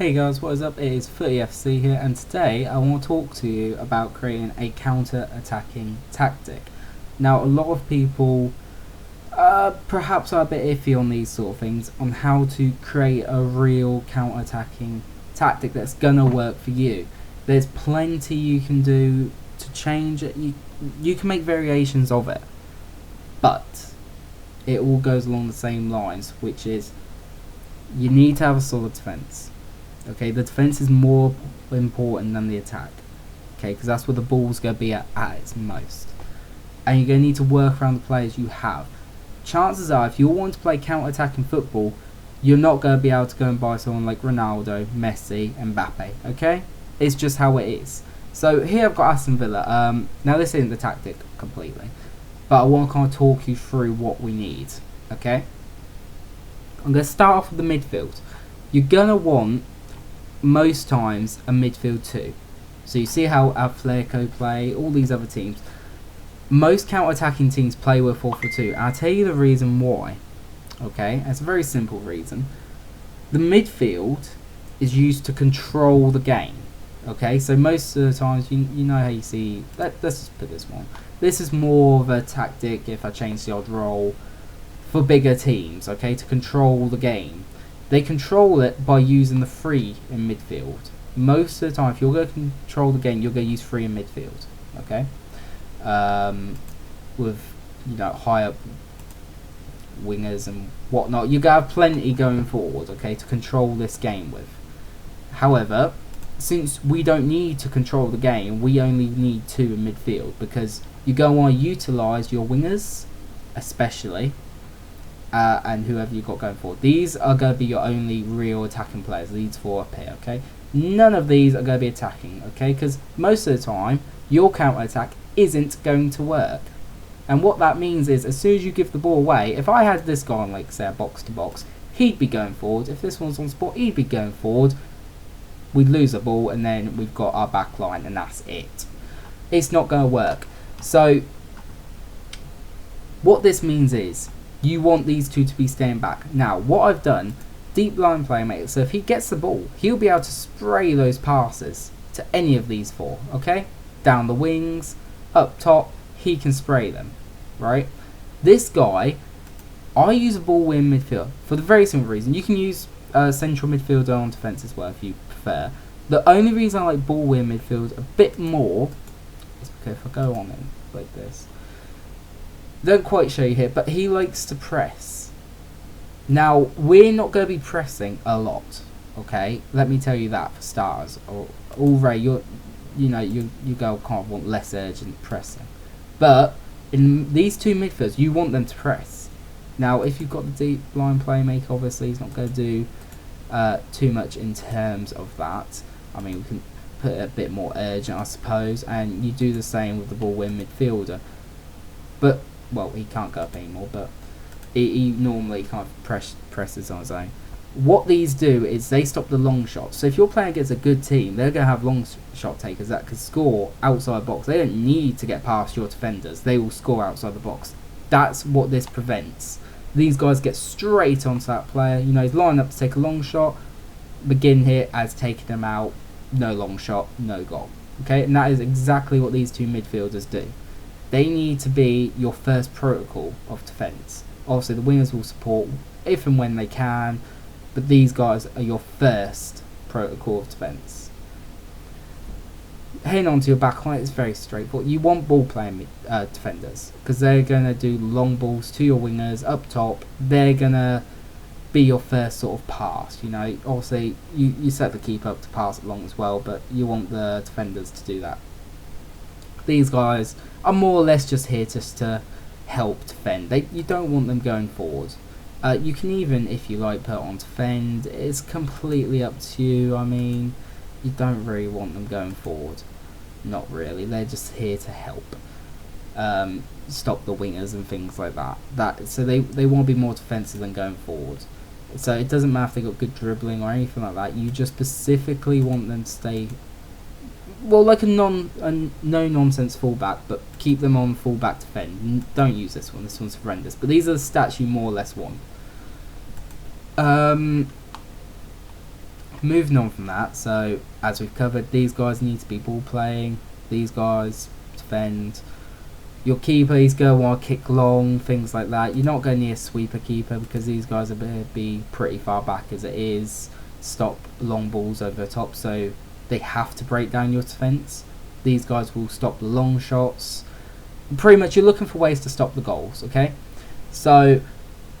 Hey guys, what is up? It is 30FC here, and today I want to talk to you about creating a counter-attacking tactic. Now, a lot of people perhaps are a bit iffy on these sort of things, on how to create a real counter-attacking tactic that's gonna work for you. There's plenty you can do to change it. You can make variations of it, but it all goes along the same lines, which is you need to have a solid defense. Okay, the defense is more important than the attack. Okay, because that's where the ball's going to be at its most. And you're going to need to work around the players you have. Chances are, if you want to play counter-attacking football, you're not going to be able to go and buy someone like Ronaldo, Messi, Mbappe. Okay, it's just how it is. So here I've got Aston Villa. Now this isn't the tactic completely, but I want to kind of talk you through what we need. Okay, I'm going to start off with the midfield. You're going to want, most times, a midfield two. So you see how Atletico play, all these other teams. Most counter-attacking teams play with 4-4-2. I'll tell you the reason why. Okay, it's a very simple reason. The midfield is used to control the game. Okay, so most of the times, you know how you see. Let's just put this one. This is more of a tactic, if I change the odd role, for bigger teams. Okay, to control the game. They control it by using the three in midfield. Most of the time, if you're going to control the game, you're going to use three in midfield. Okay, with high up wingers and whatnot, you're going to have plenty going forward. Okay, to control this game with. However, since we don't need to control the game, we only need two in midfield, because you're going to want to utilise your wingers, especially. And whoever you've got going forward. These are going to be your only real attacking players, these four up here, okay? None of these are going to be attacking, okay? Because most of the time, your counter-attack isn't going to work. And what that means is, as soon as you give the ball away, if I had this guy on, like, say, a box-to-box, he'd be going forward. If this one's on spot, he'd be going forward. We'd lose the ball, and then we've got our back line, and that's it. It's not going to work. So, what this means is, you want these two to be staying back. Now, what I've done, deep line playmaker, so if he gets the ball, he'll be able to spray those passes to any of these four, okay? Down the wings, up top, he can spray them, right? This guy, I use a ball win midfield for the very simple reason. You can use central midfielder on defence as well if you prefer. The only reason I like ball win midfield a bit more is because if I go on it like this, don't quite show you here, but he likes to press. Now, we're not going to be pressing a lot, okay? Let me tell you that for starters. Already, you go kind of want less urgent pressing. But in these two midfielders, you want them to press. Now, if you've got the deep line playmaker, obviously he's not going to do too much in terms of that. I mean, we can put it a bit more urgent, I suppose, and you do the same with the ball win midfielder. But well, he can't go up anymore, but he normally kind of presses on his own. What these do is they stop the long shots. So if you're playing against a good team, they're going to have long shot takers that can score outside the box. They don't need to get past your defenders. They will score outside the box. That's what this prevents. These guys get straight onto that player. You know, he's lining up to take a long shot. Begin here as taking them out. No long shot, no goal. Okay, and that is exactly what these two midfielders do. They need to be your first protocol of defence. Obviously, the wingers will support if and when they can, but these guys are your first protocol of defence. Heading on to your back line, it's very straightforward. You want ball playing defenders, because they're going to do long balls to your wingers up top. They're going to be your first sort of pass. You know, obviously, you set the keeper up to pass it long as well, but you want the defenders to do that. These guys are more or less just here just to help defend. You don't want them going forward. You can even, if you like, put on defend. It's completely up to you. I mean, you don't really want them going forward. Not really. They're just here to help. Stop the wingers and things like that. So they want to be more defensive than going forward. So it doesn't matter if they've got good dribbling or anything like that. You just specifically want them to stay, well, like a no-nonsense fullback, but keep them on fullback defend. Don't use this one. This one's horrendous. But these are the stats you more or less want. moving on from that, so as we've covered, these guys need to be ball playing, these guys defend. Your keeper, he's going to want to kick long, things like that. You're not going near sweeper keeper because these guys are going to be pretty far back as it is, stop long balls over the top, so they have to break down your defence. These guys will stop the long shots. Pretty much you're looking for ways to stop the goals, okay? So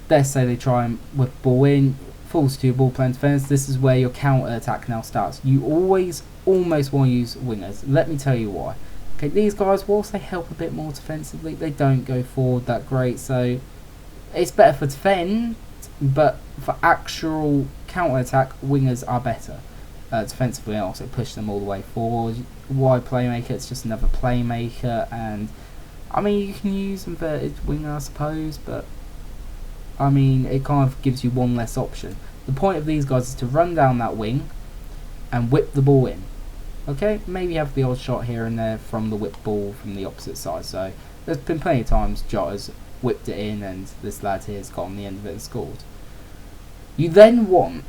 let's say they try and whip ball in, falls to your ball playing defence. This is where your counter attack now starts. You always almost want to use wingers. Let me tell you why. Okay, these guys, whilst they help a bit more defensively, they don't go forward that great, so it's better for defend, but for actual counter attack, wingers are better. Defensively, also push them all the way forward. Wide playmaker, it's just another playmaker, and I mean, you can use inverted winger, I suppose, but I mean, it kind of gives you one less option. The point of these guys is to run down that wing and whip the ball in. Okay, maybe have the odd shot here and there from the whip ball from the opposite side. So there's been plenty of times Jota's whipped it in and this lad here has got on the end of it and scored. You then want,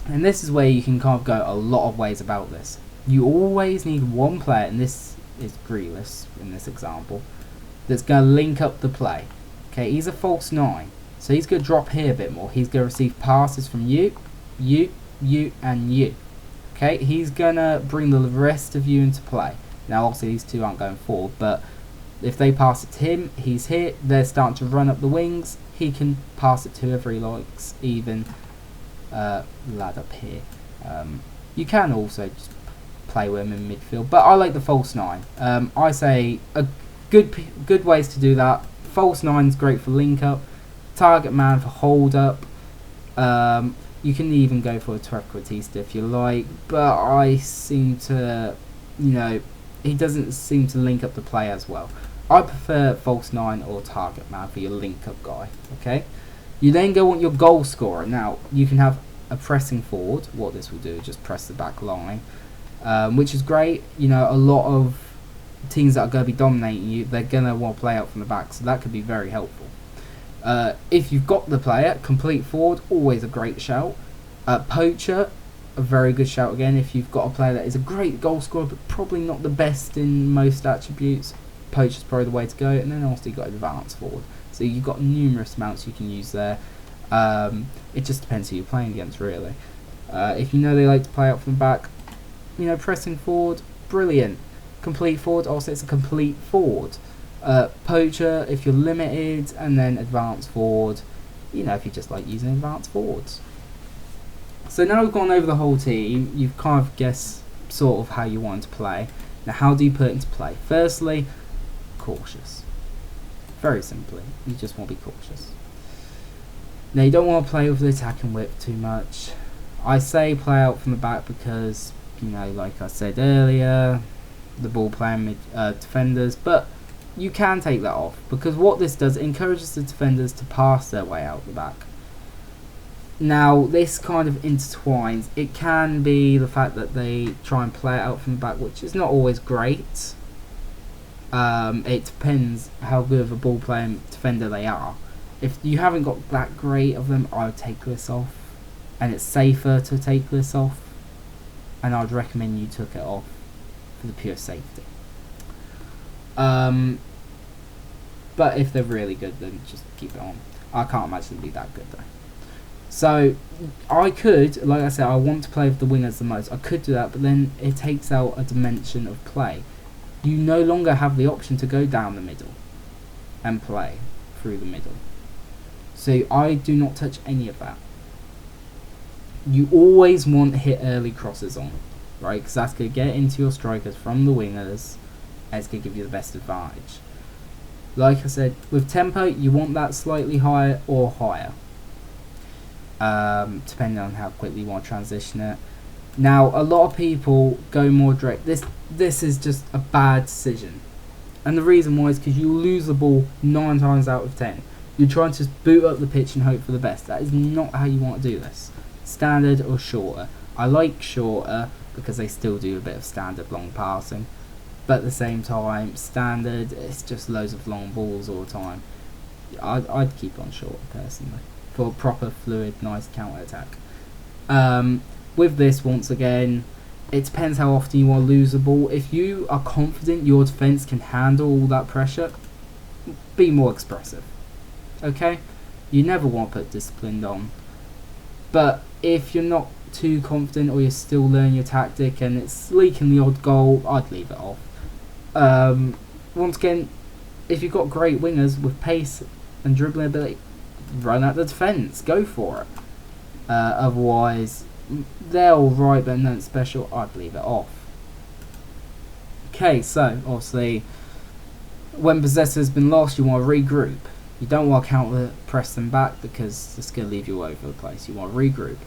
and this is where you can kind of go a lot of ways about this. You always need one player, and this is Grealish in this example, that's going to link up the play. Okay, he's a false 9, so he's going to drop here a bit more. He's going to receive passes from you, and you. Okay, he's going to bring the rest of you into play. Now, obviously, these two aren't going forward, but if they pass it to him, he's here. They're starting to run up the wings. He can pass it to whoever he likes, even lad up here. You can also just play with him in midfield, but I like the false 9. I say a good ways to do that. False 9 is great for link up, target man for hold up. You can even go for a Trequartista if you like, but I seem to, he doesn't seem to link up the play as well. I prefer false 9 or target man for your link up guy. Okay, you then go on your goal scorer. Now you can have a pressing forward. What this will do is just press the back line, which is great. A lot of teams that are going to be dominating you, they're going to want to play out from the back, so that could be very helpful. If you've got the player, complete forward, always a great shout. Poacher, a very good shout again. If you've got a player that is a great goal scorer but probably not the best in most attributes, Poacher's probably the way to go. And then also you've got advanced forward, so you've got numerous amounts you can use there. It just depends who you're playing against, really. If they like to play out from the back, pressing forward, brilliant. Complete forward, also it's a complete forward. Poacher if you're limited, and then advanced forward, if you just like using advanced forwards. So now we've gone over the whole team, you've kind of guessed sort of how you want to play. Now how do you put it into play? Firstly, cautious. Very simply, you just want to be cautious. Now you don't want to play with the attacking whip too much. I say play out from the back because, like I said earlier, the ball playing defenders, but you can take that off, because what this does, it encourages the defenders to pass their way out the back. Now this kind of intertwines. It can be the fact that they try and play it out from the back, which is not always great. It depends how good of a ball playing defender they are. If you haven't got that great of them, I would take this off, and it's safer to take this off, and I'd recommend you took it off for the pure safety. But if they're really good, then just keep it on. I can't imagine it'd be that good though. So I could, like I said, I want to play with the wingers the most. I could do that, but then it takes out a dimension of play. You no longer have the option to go down the middle and play through the middle. So I do not touch any of that. You always want to hit early crosses on, right? Because that's going to get into your strikers from the wingers, and it's going to give you the best advantage. Like I said, with tempo, you want that slightly higher or higher, depending on how quickly you want to transition it. Now, a lot of people go more direct. This is just a bad decision, and the reason why is because you lose the ball 9 times out of 10. You're trying to boot up the pitch and hope for the best. That is not how you want to do this. Standard or shorter. I like shorter because they still do a bit of standard long passing, but at the same time, standard, it's just loads of long balls all the time. I'd keep on shorter personally for proper fluid, nice counter attack. with this, once again, it depends how often you want to lose the ball. If you are confident your defence can handle all that pressure, be more expressive. Okay? You never want to put disciplined on. But if you're not too confident, or you're still learning your tactic and it's leaking the odd goal, I'd leave it off. Once again, if you've got great wingers with pace and dribbling ability, run at the defence, go for it. Otherwise, they're alright but nothing special, I'd leave it off. Okay, so obviously, when possession has been lost, you want to regroup. You don't want to counter press them back because it's going to leave you all over the place. You want to regroup.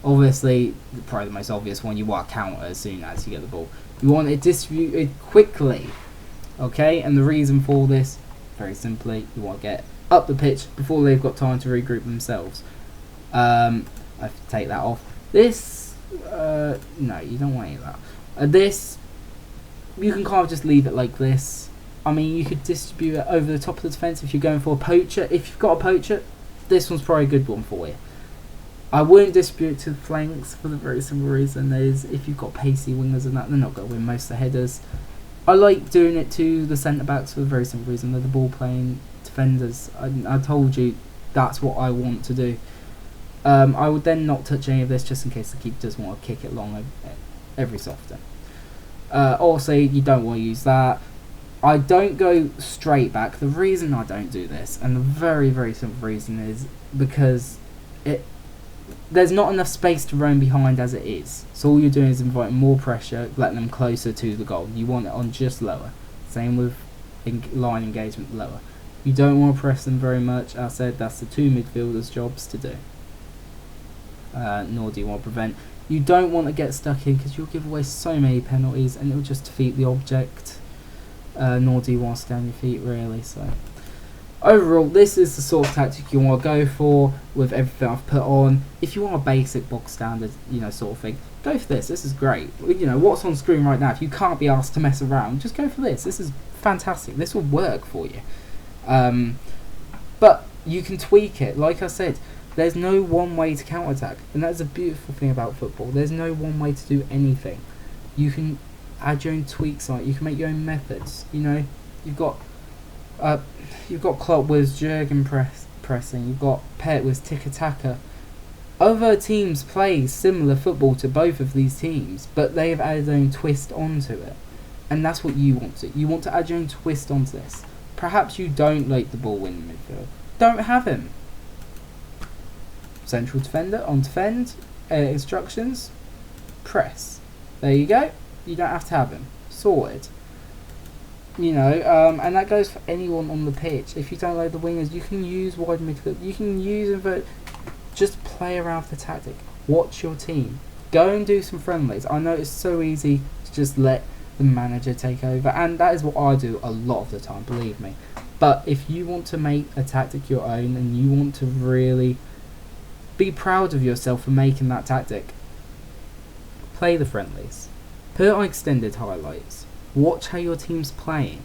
Obviously, probably the most obvious one, you want to counter as soon as you get the ball. You want it distributed quickly. Okay, and the reason for this, very simply, you want to get up the pitch before they've got time to regroup themselves. I have to take that off. This, no, you don't want any of that. This, you can kind of just leave it like this. I mean, you could distribute it over the top of the defence if you're going for a poacher. If you've got a poacher, this one's probably a good one for you. I wouldn't distribute it to the flanks for the very simple reason is if you've got pacey wingers and that, they're not going to win most of the headers. I like doing it to the centre-backs for the very simple reason they're the ball-playing defenders. I told you that's what I want to do. I would then not touch any of this just in case the keeper does want to kick it long every so often. Also, you don't want to use that. I don't go straight back. The reason I don't do this, and the very, very simple reason is because there's not enough space to roam behind as it is. So all you're doing is inviting more pressure, letting them closer to the goal. You want it on just lower. Same with line engagement lower. You don't want to press them very much. As I said, that's the two midfielders' jobs to do. Nor do you want to prevent. You don't want to get stuck in because you'll give away so many penalties and it'll just defeat the object. Nor do you want to stay on your feet really. So overall, this is the sort of tactic you want to go for with everything I've put on. If you want a basic box standard, sort of thing, go for this. This is great. What's on screen right now, if you can't be asked to mess around, just go for this. This is fantastic. This will work for you. But you can tweak it. Like I said, there's no one way to counterattack, and that's a beautiful thing about football. There's no one way to do anything. You can add your own tweaks on it. You can make your own methods. You've got Klopp with Jurgen pressing. You've got Pep with tiki-taka. Other teams play similar football to both of these teams, but they have added their own twist onto it, and that's what you want to. You want to add your own twist onto this. Perhaps you don't like the ball winning midfield. Don't have him. Central defender on defend. Instructions. Press. There you go. You don't have to have him. Sorted. And that goes for anyone on the pitch. If you don't like the wingers, you can use wide midfield. You can use invert. Just play around with the tactic. Watch your team. Go and do some friendlies. I know it's so easy to just let the manager take over, and that is what I do a lot of the time, believe me. But if you want to make a tactic your own and you want to really be proud of yourself for making that tactic, play the friendlies. Put on extended highlights. Watch how your team's playing.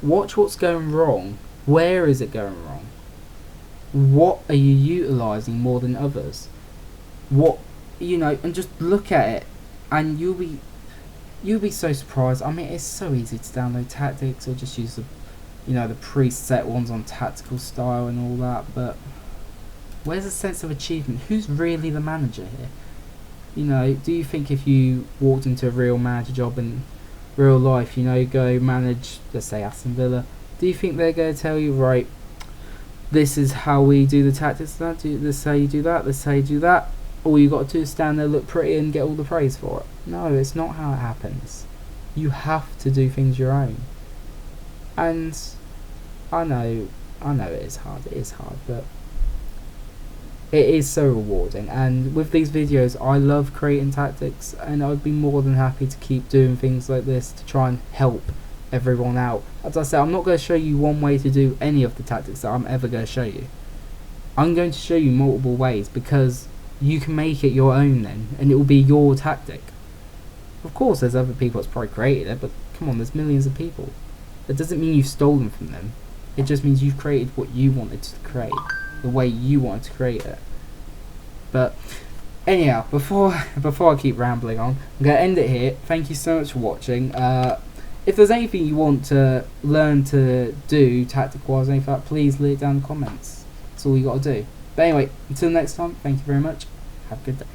Watch what's going wrong. Where is it going wrong? What are you utilising more than others? And just look at it, and you'll be so surprised. I mean, it's so easy to download tactics or just use the preset ones on tactical style and all that, but where's the sense of achievement? Who's really the manager here? Do you think if you walked into a real manager job in real life, go manage, let's say, Aston Villa, do you think they're going to tell you, right, this is how we do the tactics, this is how you do that, this is how you do that, all you got to do is stand there, look pretty and get all the praise for it? No, it's not how it happens. You have to do things your own. And I know it is hard, but it is so rewarding. And with these videos, I love creating tactics, and I'd be more than happy to keep doing things like this to try and help everyone out. As I said, I'm not going to show you one way to do any of the tactics that I'm ever going to show you. I'm going to show you multiple ways, because you can make it your own then, and it will be your tactic. Of course, there's other people that's probably created it, but come on, there's millions of people. That doesn't mean you've stolen from them. It just means you've created what you wanted to create, the way you wanted to create it. But Anyhow, before I keep rambling on, I'm going to end it here. Thank you so much for watching. If there's anything you want to learn to do tactic-wise, anything like that, please leave it down in the comments. That's all you got to do. But anyway, until next time, thank you very much. Have a good day.